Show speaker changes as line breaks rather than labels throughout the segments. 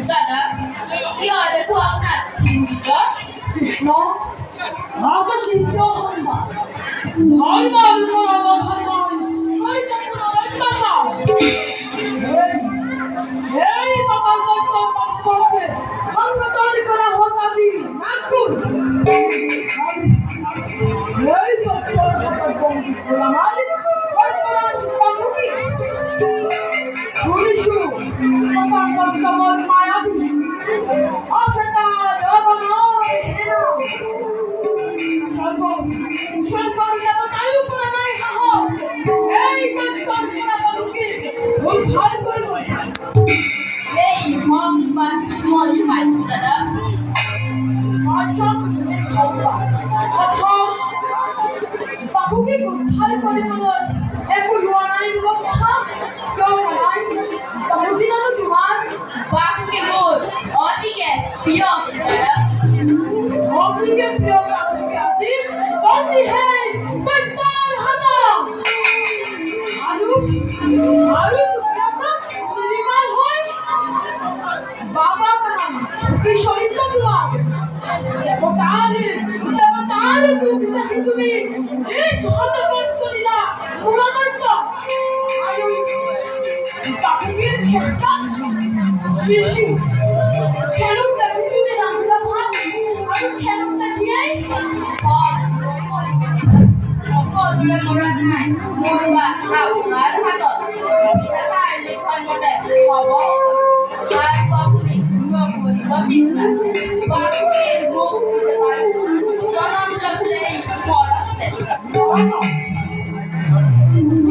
দাদা কি হয় দেখো আপনার সিংহ কৃষ্ণ রাজা সিংহ হনুমান এই পাতাল দত্ত পক্ষকে সংগঠন করা হতাবি নাগপুর এই দত্ত আমার কল্পনার চিন্তামুখী পুলিশু পাতাল দত্ত মায়াবী অসতা জগনয় সর্বসর্বর দেবতায়ু করে নাই সাহস এই দত্ত মানুষকে উদ্ধার করব এই ভগবান ময়ূর পাইছি দাদা বাহুকে উদ্ধার কৰিবলৈ একো লোৱা নাই ব্যৱস্থা কিয় নাই বাহুকে জানো তোমাৰ বাহুকে মোৰ অতিকে প্ৰিয় দাদা অতিকে প্ৰিয় বাহুকে আজি বন্দী হে দৈত্যৰ হাতত আৰু নিৰ্মাণ হৈ বাবা কাম কি চৰিত্ৰ তোমাৰ দেৱতাৰ দুখিতা তুমি এই সহজপদ কৰিলা মূলতত্ব আৰু বাহুকে ক্ষেত্ৰত শিশু খেলক দেখি তুমি ৰান্ধিলা ভাত আৰু খেলক দেখিয়েই সকলোৰে মনত নাই মোৰ বা আপোনাৰ হাতত তাৰ লিখন মতে হ'ব তাৰ বাবুলি নকৰিব চিন্তা বাবুকে মোক জনম লভিলে মৰততে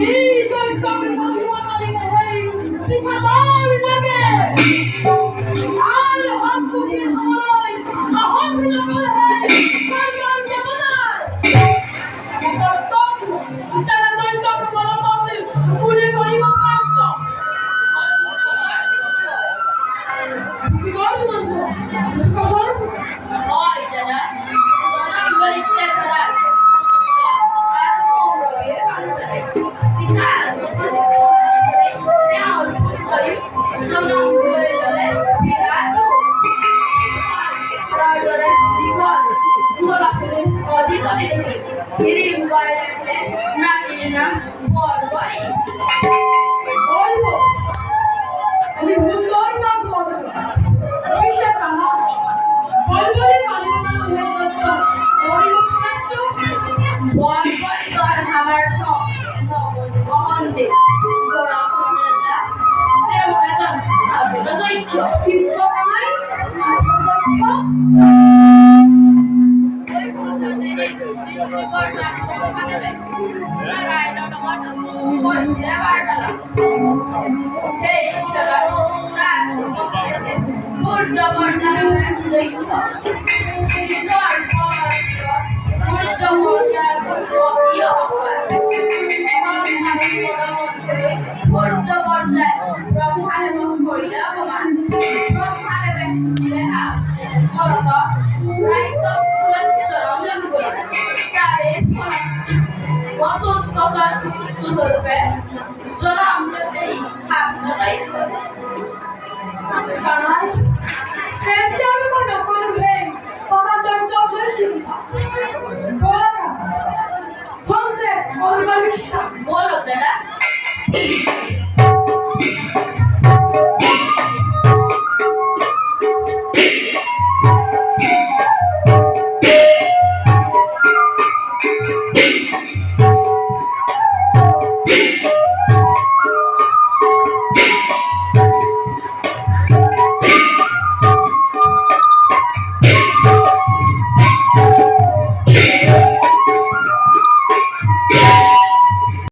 এই দৈত্যকে বধিব পাৰিলে সেই পিঠাদাল লাগে আৰু হাতপুতি খাবলৈ সাহস নকৰে স্বৰ্গৰ দেৱতাৰ তারা দৈত্যকে বলবাবে পুরে করিব কাষ্ট কি বলছো কসর ওই দাদা জনাব লইছে তারা আর পৌরবের আনতে পিতা দেওর পুত্রই জনাব লইলে বিরাট রাজরে দিগল গোলাপের অধিকারে ফিরে বাইরে নাটিনা বড়বড়ি বড়ব আমি সুন্দর নাম বলবো বিশে কামা বড়বড়ি মালিনা হয়ে গেল বড়িব কষ্ট বড়বড়ি কর আমার সব বহন দে গোরা কোনটা তে ময়দান আবে দৈত্য বিপ্লব কামাই বলো দাদা